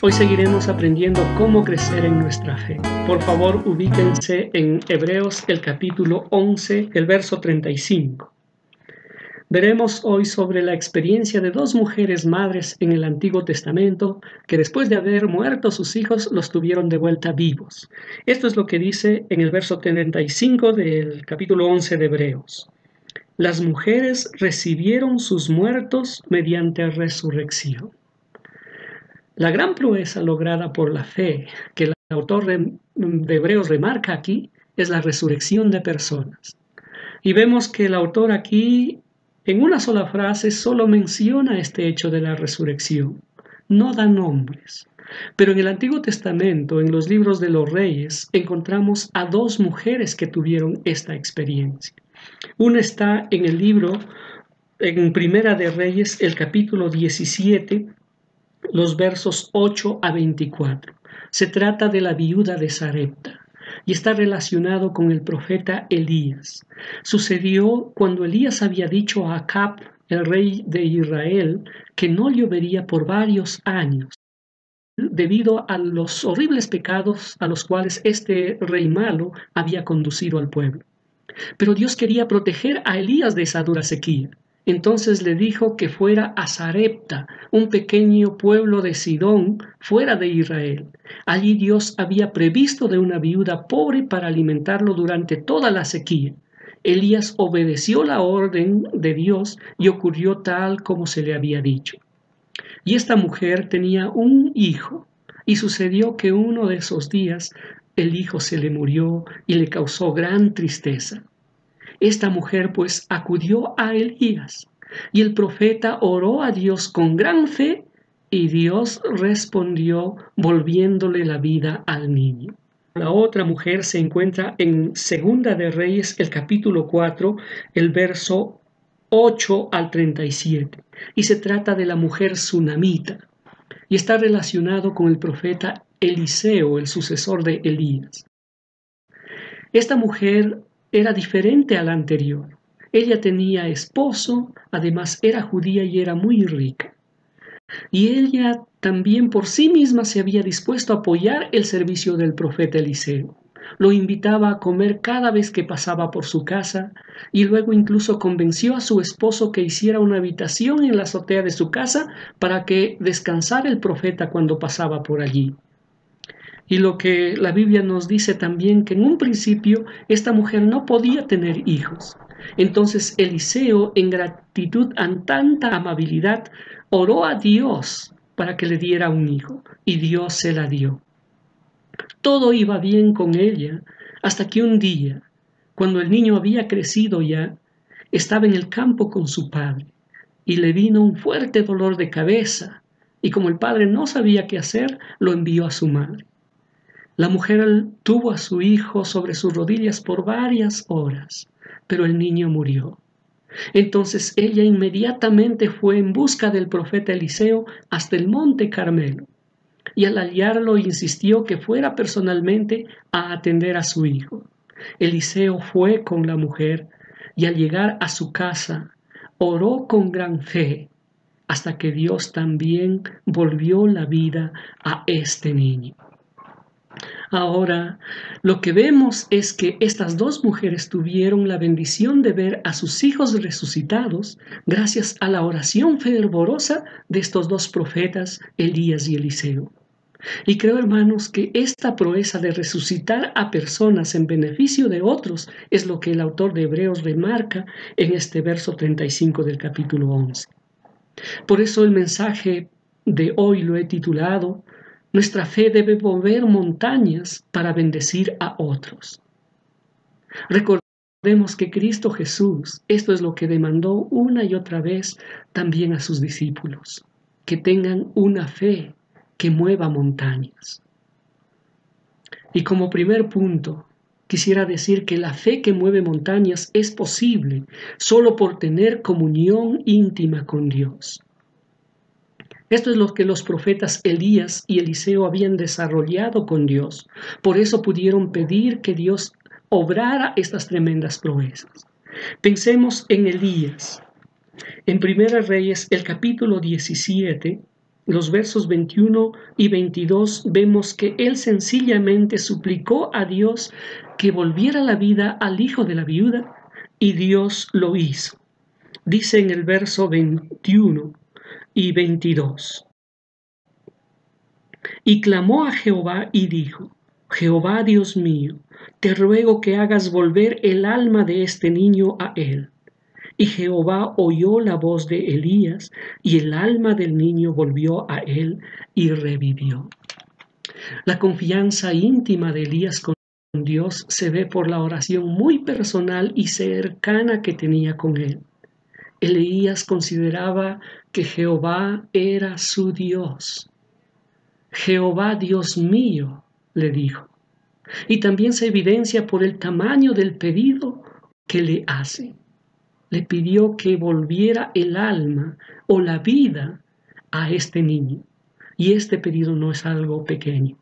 Hoy seguiremos aprendiendo cómo crecer en nuestra fe. Por favor, ubíquense en Hebreos el capítulo 11, el verso 35. Veremos hoy sobre la experiencia de dos mujeres madres en el Antiguo Testamento que después de haber muerto sus hijos los tuvieron de vuelta vivos. Esto es lo que dice en el verso 35 del capítulo 11 de Hebreos. Las mujeres recibieron sus muertos mediante resurrección. La gran proeza lograda por la fe que el autor de Hebreos remarca aquí es la resurrección de personas. Y vemos que el autor aquí, en una sola frase, solo menciona este hecho de la resurrección. No da nombres. Pero en el Antiguo Testamento, en los libros de los reyes, encontramos a dos mujeres que tuvieron esta experiencia. Una está en el libro, en Primera de Reyes, el capítulo 17, los versos 8 a 24. Se trata de la viuda de Sarepta y está relacionado con el profeta Elías. Sucedió cuando Elías había dicho a Acab, el rey de Israel, que no llovería por varios años, debido a los horribles pecados a los cuales este rey malo había conducido al pueblo. Pero Dios quería proteger a Elías de esa dura sequía. Entonces le dijo que fuera a Sarepta, un pequeño pueblo de Sidón, fuera de Israel. Allí Dios había previsto de una viuda pobre para alimentarlo durante toda la sequía. Elías obedeció la orden de Dios y ocurrió tal como se le había dicho. Y esta mujer tenía un hijo, y sucedió que uno de esos días el hijo se le murió y le causó gran tristeza. Esta mujer pues acudió a Elías, y el profeta oró a Dios con gran fe, y Dios respondió volviéndole la vida al niño. La otra mujer se encuentra en Segunda de Reyes, el capítulo 4, el verso 8 al 37, y se trata de la mujer sunamita, y está relacionado con el profeta Eliseo, el sucesor de Elías. Esta mujer era diferente a la anterior. Ella tenía esposo, además era judía y era muy rica. Y ella también por sí misma se había dispuesto a apoyar el servicio del profeta Eliseo. Lo invitaba a comer cada vez que pasaba por su casa y luego incluso convenció a su esposo que hiciera una habitación en la azotea de su casa para que descansara el profeta cuando pasaba por allí. Y lo que la Biblia nos dice también, que en un principio esta mujer no podía tener hijos. Entonces Eliseo, en gratitud a tanta amabilidad, oró a Dios para que le diera un hijo, y Dios se la dio. Todo iba bien con ella, hasta que un día, cuando el niño había crecido ya, estaba en el campo con su padre, y le vino un fuerte dolor de cabeza, y como el padre no sabía qué hacer, lo envió a su madre. La mujer tuvo a su hijo sobre sus rodillas por varias horas, pero el niño murió. Entonces ella inmediatamente fue en busca del profeta Eliseo hasta el monte Carmelo, y al hallarlo insistió que fuera personalmente a atender a su hijo. Eliseo fue con la mujer, y al llegar a su casa, oró con gran fe, hasta que Dios también volvió la vida a este niño. Ahora, lo que vemos es que estas dos mujeres tuvieron la bendición de ver a sus hijos resucitados gracias a la oración fervorosa de estos dos profetas, Elías y Eliseo. Y creo, hermanos, que esta proeza de resucitar a personas en beneficio de otros es lo que el autor de Hebreos remarca en este verso 35 del capítulo 11. Por eso el mensaje de hoy lo he titulado: nuestra fe debe mover montañas para bendecir a otros. Recordemos que Cristo Jesús, esto es lo que demandó una y otra vez también a sus discípulos, que tengan una fe que mueva montañas. Y como primer punto, quisiera decir que la fe que mueve montañas es posible solo por tener comunión íntima con Dios. Esto es lo que los profetas Elías y Eliseo habían desarrollado con Dios. Por eso pudieron pedir que Dios obrara estas tremendas proezas. Pensemos en Elías. En Primera Reyes, el capítulo 17, los versos 21 y 22, vemos que él sencillamente suplicó a Dios que volviera la vida al hijo de la viuda, y Dios lo hizo. Dice en el verso 21 y 22: y clamó a Jehová y dijo: Jehová Dios mío, te ruego que hagas volver el alma de este niño a él. Y Jehová oyó la voz de Elías, y el alma del niño volvió a él y revivió. La confianza íntima de Elías con Dios se ve por la oración muy personal y cercana que tenía con él. Elías consideraba que Jehová era su Dios. Jehová Dios mío, le dijo. Y también se evidencia por el tamaño del pedido que le hace. Le pidió que volviera el alma o la vida a este niño. Y este pedido no es algo pequeño.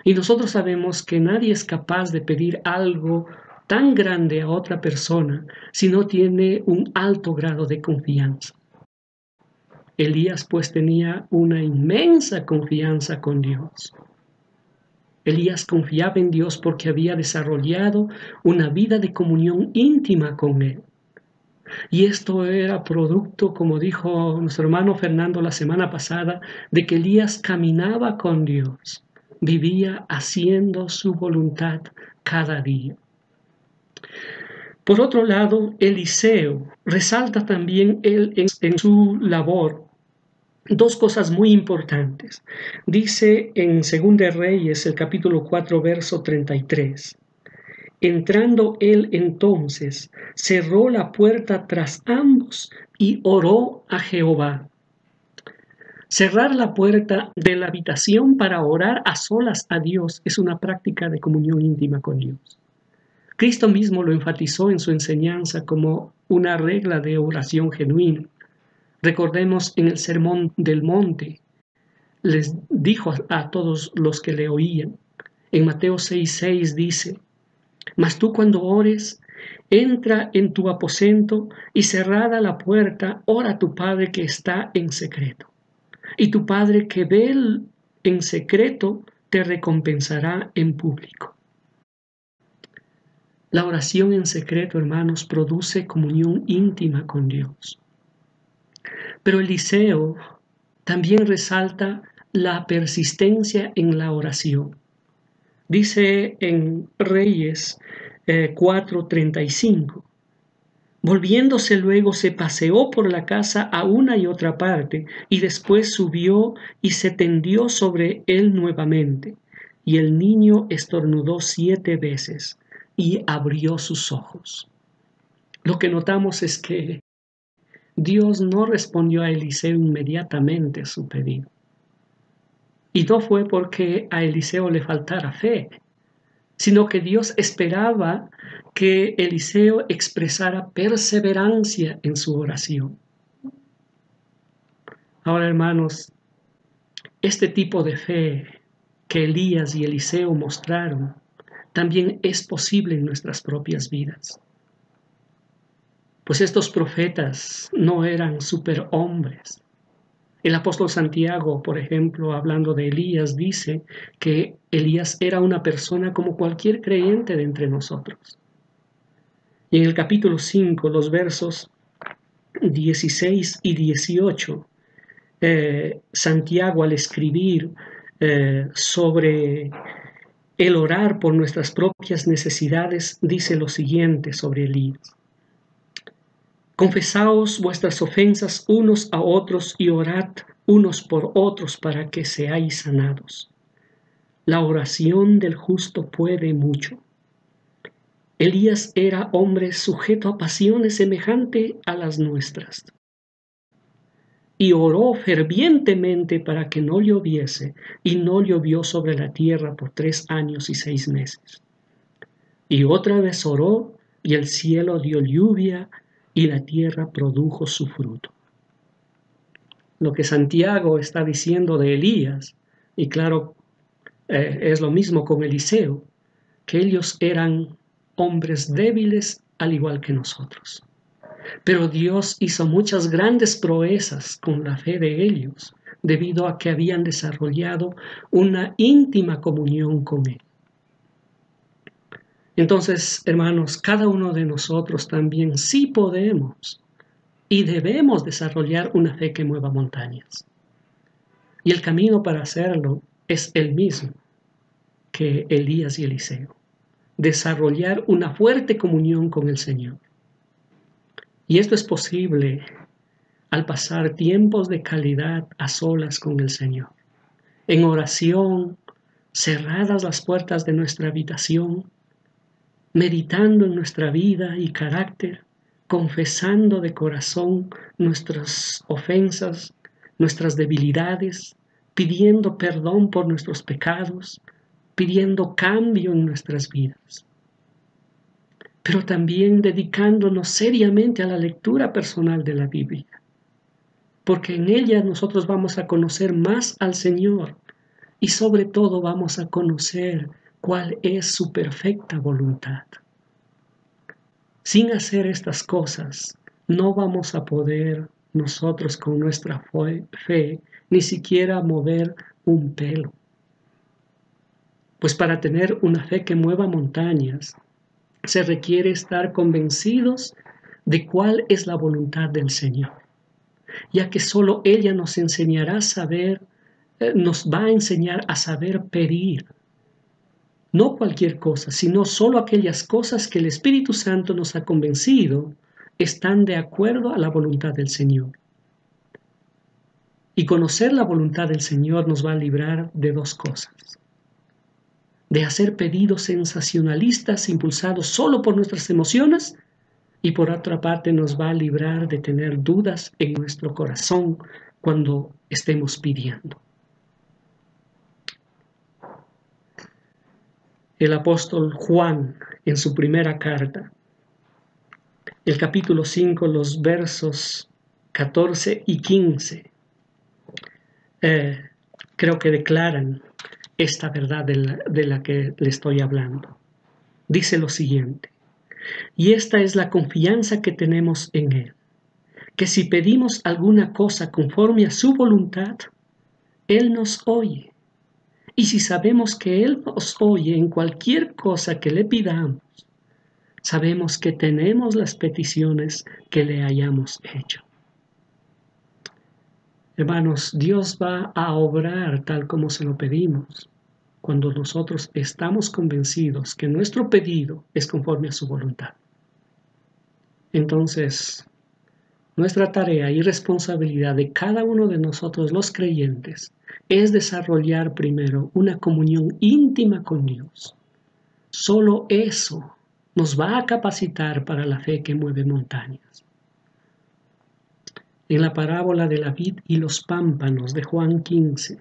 Y nosotros sabemos que nadie es capaz de pedir algo tan grande a otra persona si no tiene un alto grado de confianza. Elías pues tenía una inmensa confianza con Dios. Elías confiaba en Dios porque había desarrollado una vida de comunión íntima con Él. Y esto era producto, como dijo nuestro hermano Fernando la semana pasada, de que Elías caminaba con Dios, vivía haciendo su voluntad cada día. Por otro lado, Eliseo resalta también él en su labor dos cosas muy importantes. Dice en 2 Reyes, el capítulo 4, verso 33. Entrando él entonces, cerró la puerta tras ambos y oró a Jehová. Cerrar la puerta de la habitación para orar a solas a Dios es una práctica de comunión íntima con Dios. Cristo mismo lo enfatizó en su enseñanza como una regla de oración genuina. Recordemos en el Sermón del Monte, les dijo a todos los que le oían. En Mateo 6:6 dice: mas tú cuando ores, entra en tu aposento y cerrada la puerta, ora a tu Padre que está en secreto. Y tu Padre que ve en secreto te recompensará en público. La oración en secreto, hermanos, produce comunión íntima con Dios. Pero Eliseo también resalta la persistencia en la oración. Dice en Reyes 4:35, volviéndose luego se paseó por la casa a una y otra parte, y después subió y se tendió sobre él nuevamente. Y el niño estornudó 7 veces y abrió sus ojos. Lo que notamos es que Dios no respondió a Eliseo inmediatamente su pedido. Y no fue porque a Eliseo le faltara fe, sino que Dios esperaba que Eliseo expresara perseverancia en su oración. Ahora, hermanos, este tipo de fe que Elías y Eliseo mostraron también es posible en nuestras propias vidas. Pues estos profetas no eran superhombres. El apóstol Santiago, por ejemplo, hablando de Elías, dice que Elías era una persona como cualquier creyente de entre nosotros. Y en el capítulo 5, los versos 16 y 18, Santiago, al escribir sobre el orar por nuestras propias necesidades, dice lo siguiente sobre Elías: confesaos vuestras ofensas unos a otros y orad unos por otros para que seáis sanados. La oración del justo puede mucho. Elías era hombre sujeto a pasiones semejante a las nuestras, y oró fervientemente para que no lloviese, y no llovió sobre la tierra por 3 años y 6 meses. Y otra vez oró, y el cielo dio lluvia, y la tierra produjo su fruto. Lo que Santiago está diciendo de Elías, y claro, es lo mismo con Eliseo, que ellos eran hombres débiles al igual que nosotros. Pero Dios hizo muchas grandes proezas con la fe de ellos, debido a que habían desarrollado una íntima comunión con Él. Entonces, hermanos, cada uno de nosotros también sí podemos y debemos desarrollar una fe que mueva montañas. Y el camino para hacerlo es el mismo que Elías y Eliseo: desarrollar una fuerte comunión con el Señor. Y esto es posible al pasar tiempos de calidad a solas con el Señor, en oración, cerradas las puertas de nuestra habitación, meditando en nuestra vida y carácter, confesando de corazón nuestras ofensas, nuestras debilidades, pidiendo perdón por nuestros pecados, pidiendo cambio en nuestras vidas. Pero también dedicándonos seriamente a la lectura personal de la Biblia, porque en ella nosotros vamos a conocer más al Señor y sobre todo vamos a conocer cuál es su perfecta voluntad. Sin hacer estas cosas, no vamos a poder nosotros con nuestra fe ni siquiera mover un pelo. Pues para tener una fe que mueva montañas, se requiere estar convencidos de cuál es la voluntad del Señor, ya que solo ella nos enseñará a saber, nos va a enseñar a saber pedir. No cualquier cosa, sino solo aquellas cosas que el Espíritu Santo nos ha convencido están de acuerdo a la voluntad del Señor. Y conocer la voluntad del Señor nos va a librar de dos cosas: de hacer pedidos sensacionalistas impulsados solo por nuestras emociones, y por otra parte nos va a librar de tener dudas en nuestro corazón cuando estemos pidiendo. El apóstol Juan, en su primera carta, el capítulo 5, los versos 14 y 15, creo que declaran esta verdad de la que le estoy hablando. Dice lo siguiente: y esta es la confianza que tenemos en Él, que si pedimos alguna cosa conforme a su voluntad, Él nos oye. Y si sabemos que Él nos oye en cualquier cosa que le pidamos, sabemos que tenemos las peticiones que le hayamos hecho. Hermanos, Dios va a obrar tal como se lo pedimos, cuando nosotros estamos convencidos que nuestro pedido es conforme a su voluntad. Entonces, nuestra tarea y responsabilidad de cada uno de nosotros los creyentes es desarrollar primero una comunión íntima con Dios. Solo eso nos va a capacitar para la fe que mueve montañas. En la parábola de la vid y los pámpanos de Juan 15,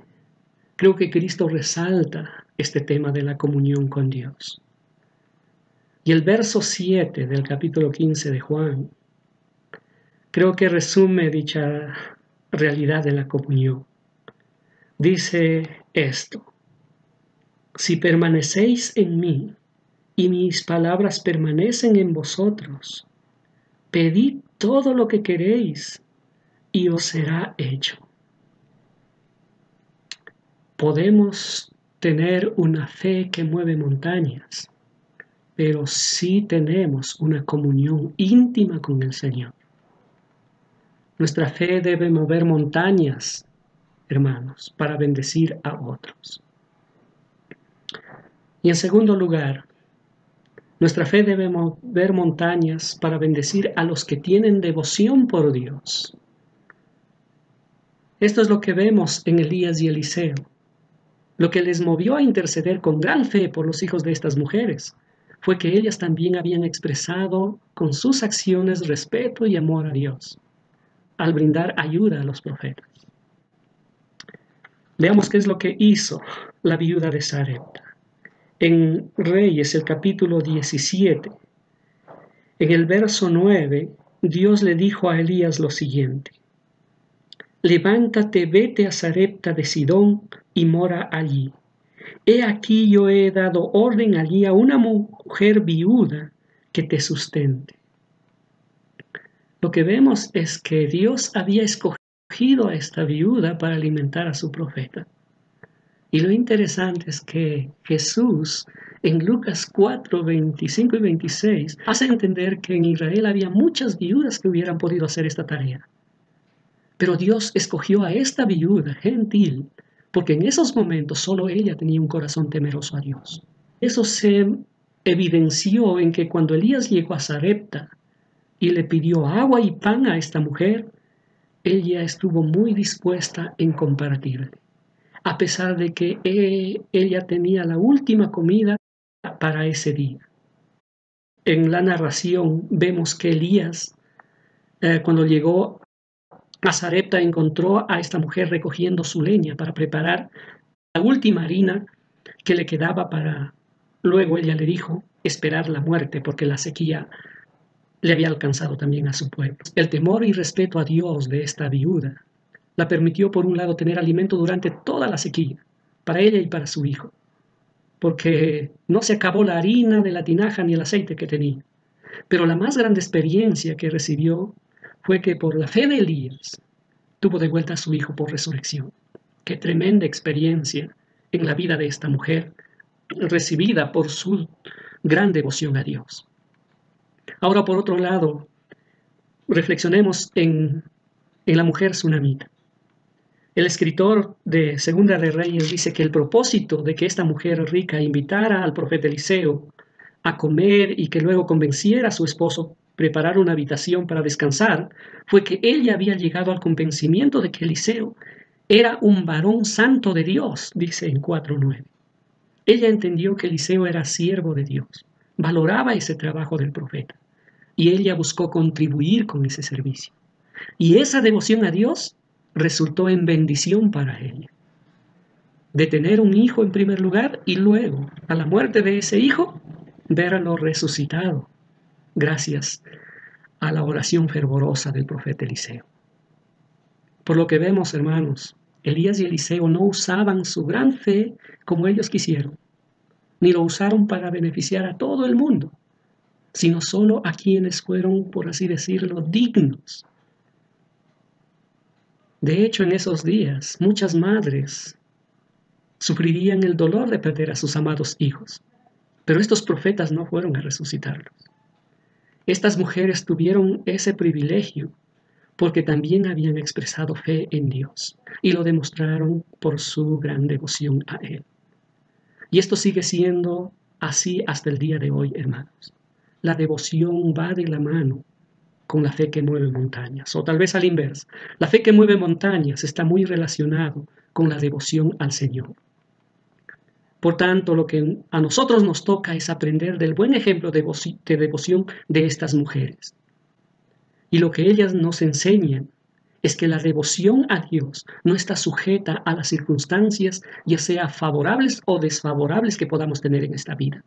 creo que Cristo resalta este tema de la comunión con Dios. Y el verso 7 del capítulo 15 de Juan creo que resume dicha realidad de la comunión. Dice esto: si permanecéis en mí y mis palabras permanecen en vosotros, pedid todo lo que queréis y os será hecho. Podemos tener una fe que mueve montañas, pero sí tenemos una comunión íntima con el Señor. Nuestra fe debe mover montañas, hermanos, para bendecir a otros. Y en segundo lugar, nuestra fe debe mover montañas para bendecir a los que tienen devoción por Dios. Esto es lo que vemos en Elías y Eliseo, lo que les movió a interceder con gran fe por los hijos de estas mujeres fue que ellas también habían expresado con sus acciones respeto y amor a Dios, al brindar ayuda a los profetas. Veamos qué es lo que hizo la viuda de Sarepta. En Reyes, el capítulo 17, en el verso 9, Dios le dijo a Elías lo siguiente: levántate, vete a Sarepta de Sidón y mora allí. He aquí yo he dado orden allí a una mujer viuda que te sustente. Lo que vemos es que Dios había escogido escogido a esta viuda para alimentar a su profeta. Y lo interesante es que Jesús en Lucas 4, 25 y 26 hace entender que en Israel había muchas viudas que hubieran podido hacer esta tarea. Pero Dios escogió a esta viuda gentil porque en esos momentos solo ella tenía un corazón temeroso a Dios. Eso se evidenció en que cuando Elías llegó a Sarepta y le pidió agua y pan a esta mujer, ella estuvo muy dispuesta en compartirle, a pesar de que ella tenía la última comida para ese día. En la narración vemos que Elías, cuando llegó a Sarepta, encontró a esta mujer recogiendo su leña para preparar la última harina que le quedaba para... Luego ella le dijo esperar la muerte porque la sequía le había alcanzado también a su pueblo. El temor y respeto a Dios de esta viuda la permitió, por un lado, tener alimento durante toda la sequía, para ella y para su hijo, porque no se acabó la harina de la tinaja ni el aceite que tenía. Pero la más grande experiencia que recibió fue que por la fe de Elías tuvo de vuelta a su hijo por resurrección. Qué tremenda experiencia en la vida de esta mujer, recibida por su gran devoción a Dios. Ahora, por otro lado, reflexionemos en la mujer tsunamita. El escritor de Segunda de Reyes dice que el propósito de que esta mujer rica invitara al profeta Eliseo a comer y que luego convenciera a su esposo a preparar una habitación para descansar fue que ella había llegado al convencimiento de que Eliseo era un varón santo de Dios, dice en 4:9. Ella entendió que Eliseo era siervo de Dios, valoraba ese trabajo del profeta y ella buscó contribuir con ese servicio. Y esa devoción a Dios resultó en bendición para ella. De tener un hijo en primer lugar y luego, a la muerte de ese hijo, verlo resucitado, gracias a la oración fervorosa del profeta Eliseo. Por lo que vemos, hermanos, Elías y Eliseo no usaban su gran fe como ellos quisieron, ni lo usaron para beneficiar a todo el mundo, sino solo a quienes fueron, por así decirlo, dignos. De hecho, en esos días, muchas madres sufrirían el dolor de perder a sus amados hijos, pero estos profetas no fueron a resucitarlos. Estas mujeres tuvieron ese privilegio porque también habían expresado fe en Dios y lo demostraron por su gran devoción a Él. Y esto sigue siendo así hasta el día de hoy, hermanos. La devoción va de la mano con la fe que mueve montañas, o tal vez al inverso. La fe que mueve montañas está muy relacionado con la devoción al Señor. Por tanto, lo que a nosotros nos toca es aprender del buen ejemplo de devoción de estas mujeres. Y lo que ellas nos enseñan es que la devoción a Dios no está sujeta a las circunstancias, ya sea favorables o desfavorables que podamos tener en esta vida.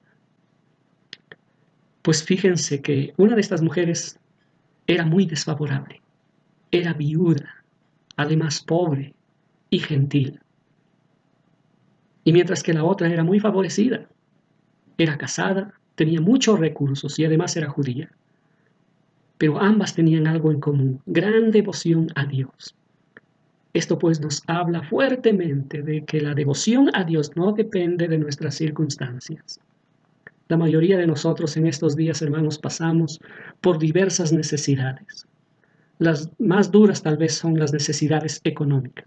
Pues fíjense que una de estas mujeres era muy desfavorable, era viuda, además pobre y gentil. Y mientras que la otra era muy favorecida, era casada, tenía muchos recursos y además era judía. Pero ambas tenían algo en común, gran devoción a Dios. Esto pues nos habla fuertemente de que la devoción a Dios no depende de nuestras circunstancias. La mayoría de nosotros en estos días, hermanos, pasamos por diversas necesidades. Las más duras tal vez son las necesidades económicas.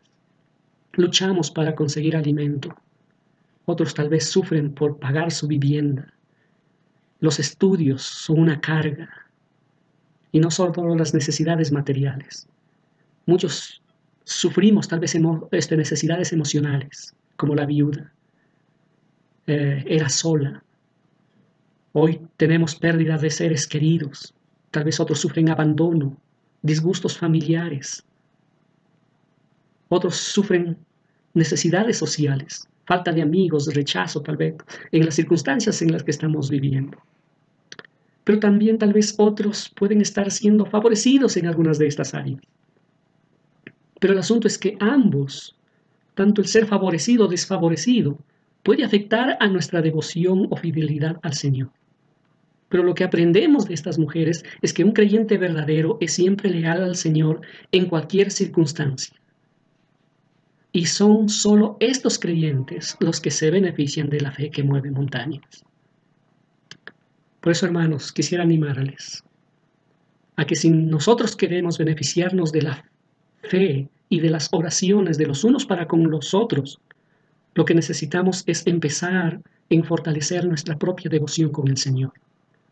Luchamos para conseguir alimento. Otros tal vez sufren por pagar su vivienda. Los estudios son una carga. Y no solo las necesidades materiales. Muchos sufrimos tal vez necesidades emocionales, como la viuda. Era sola. Hoy tenemos pérdida de seres queridos. Tal vez otros sufren abandono, disgustos familiares. Otros sufren necesidades sociales, falta de amigos, rechazo tal vez, en las circunstancias en las que estamos viviendo. Pero también tal vez otros pueden estar siendo favorecidos en algunas de estas áreas. Pero el asunto es que ambos, tanto el ser favorecido o desfavorecido, puede afectar a nuestra devoción o fidelidad al Señor. Pero lo que aprendemos de estas mujeres es que un creyente verdadero es siempre leal al Señor en cualquier circunstancia. Y son solo estos creyentes los que se benefician de la fe que mueve montañas. Por eso, hermanos, quisiera animarles a que si nosotros queremos beneficiarnos de la fe y de las oraciones de los unos para con los otros, lo que necesitamos es empezar en fortalecer nuestra propia devoción con el Señor,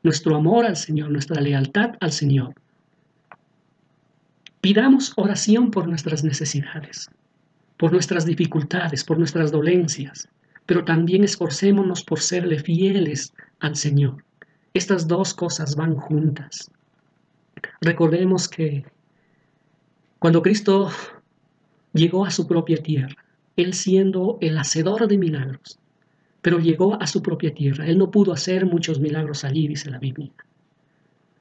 nuestro amor al Señor, nuestra lealtad al Señor. Pidamos oración por nuestras necesidades, por nuestras dificultades, por nuestras dolencias, pero también esforcémonos por serle fieles al Señor. Estas dos cosas van juntas. Recordemos que cuando Cristo llegó a su propia tierra, Él siendo el hacedor de milagros, pero llegó a su propia tierra. Él no pudo hacer muchos milagros allí, dice la Biblia.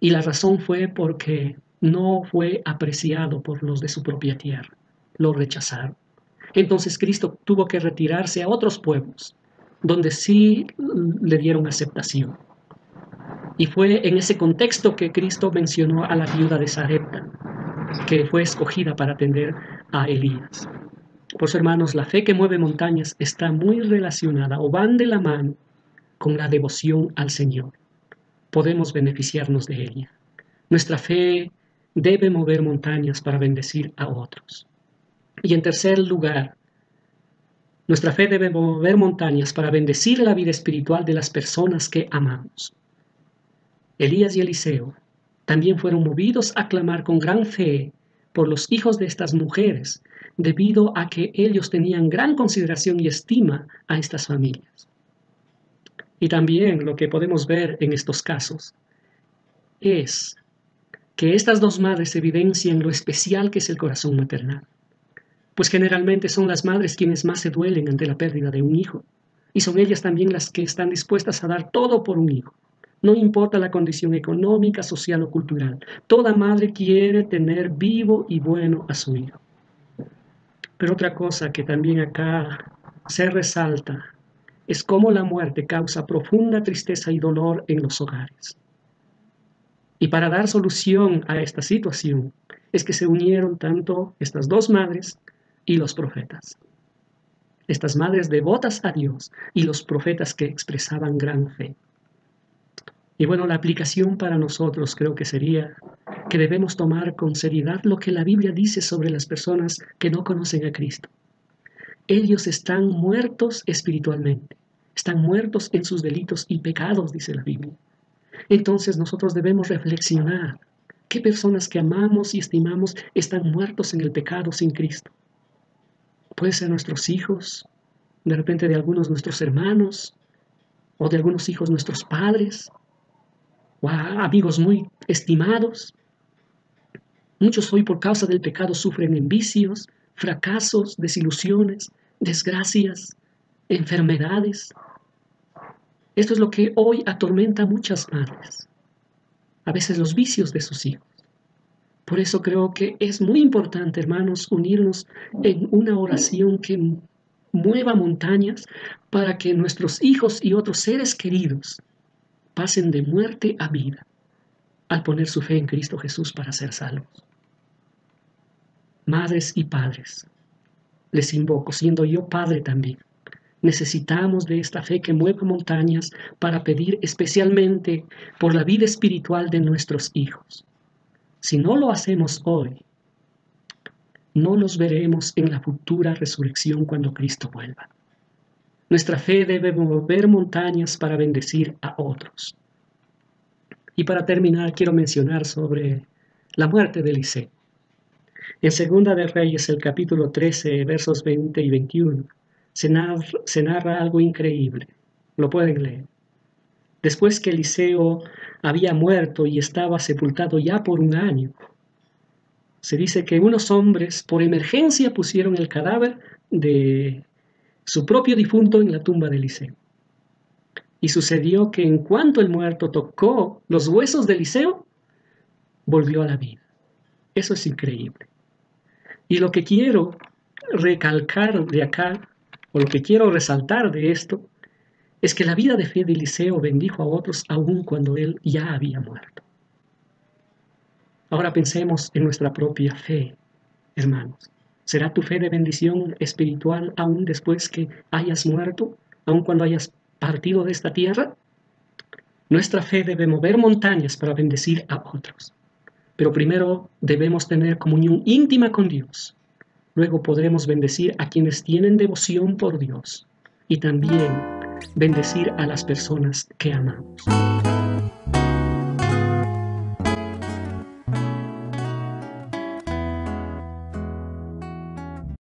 Y la razón fue porque no fue apreciado por los de su propia tierra. Lo rechazaron. Entonces Cristo tuvo que retirarse a otros pueblos, donde sí le dieron aceptación. Y fue en ese contexto que Cristo mencionó a la viuda de Sarepta, que fue escogida para atender a Elías. Por eso, hermanos, la fe que mueve montañas está muy relacionada o van de la mano con la devoción al Señor. Podemos beneficiarnos de ella. Nuestra fe debe mover montañas para bendecir a otros. Y en tercer lugar, nuestra fe debe mover montañas para bendecir la vida espiritual de las personas que amamos. Elías y Eliseo también fueron movidos a clamar con gran fe por los hijos de estas mujeres, debido a que ellos tenían gran consideración y estima a estas familias. Y también lo que podemos ver en estos casos es que estas dos madres evidencian lo especial que es el corazón maternal, pues generalmente son las madres quienes más se duelen ante la pérdida de un hijo, y son ellas también las que están dispuestas a dar todo por un hijo. No importa la condición económica, social o cultural. Toda madre quiere tener vivo y bueno a su hijo. Pero otra cosa que también acá se resalta es cómo la muerte causa profunda tristeza y dolor en los hogares. Y para dar solución a esta situación es que se unieron tanto estas dos madres y los profetas. Estas madres devotas a Dios y los profetas que expresaban gran fe. Y bueno, la aplicación para nosotros creo que sería que debemos tomar con seriedad lo que la Biblia dice sobre las personas que no conocen a Cristo. Ellos están muertos espiritualmente, están muertos en sus delitos y pecados, dice la Biblia. Entonces nosotros debemos reflexionar qué personas que amamos y estimamos están muertos en el pecado sin Cristo. Puede ser nuestros hijos, de repente de algunos nuestros hermanos, o de algunos hijos nuestros padres, o a amigos muy estimados. Muchos hoy por causa del pecado sufren en vicios, fracasos, desilusiones, desgracias, enfermedades. Esto es lo que hoy atormenta a muchas madres, a veces los vicios de sus hijos. Por eso creo que es muy importante, hermanos, unirnos en una oración que mueva montañas para que nuestros hijos y otros seres queridos pasen de muerte a vida al poner su fe en Cristo Jesús para ser salvos. Madres y padres, les invoco, siendo yo padre también. Necesitamos de esta fe que mueve montañas para pedir especialmente por la vida espiritual de nuestros hijos. Si no lo hacemos hoy, no los veremos en la futura resurrección cuando Cristo vuelva. Nuestra fe debe mover montañas para bendecir a otros. Y para terminar, quiero mencionar sobre la muerte de Eliseo. En Segunda de Reyes, el capítulo 13, versos 20 y 21, se narra algo increíble. Lo pueden leer. Después que Eliseo había muerto y estaba sepultado ya por 1 año, se dice que unos hombres por emergencia pusieron el cadáver de su propio difunto en la tumba de Eliseo. Y sucedió que en cuanto el muerto tocó los huesos de Eliseo, volvió a la vida. Eso es increíble. Y lo que quiero recalcar de acá, o lo que quiero resaltar de esto, es que la vida de fe de Eliseo bendijo a otros aun cuando él ya había muerto. Ahora pensemos en nuestra propia fe, hermanos. ¿Será tu fe de bendición espiritual aún después que hayas muerto, aun cuando hayas partido de esta tierra? Nuestra fe debe mover montañas para bendecir a otros. Pero primero debemos tener comunión íntima con Dios. Luego podremos bendecir a quienes tienen devoción por Dios y también bendecir a las personas que amamos.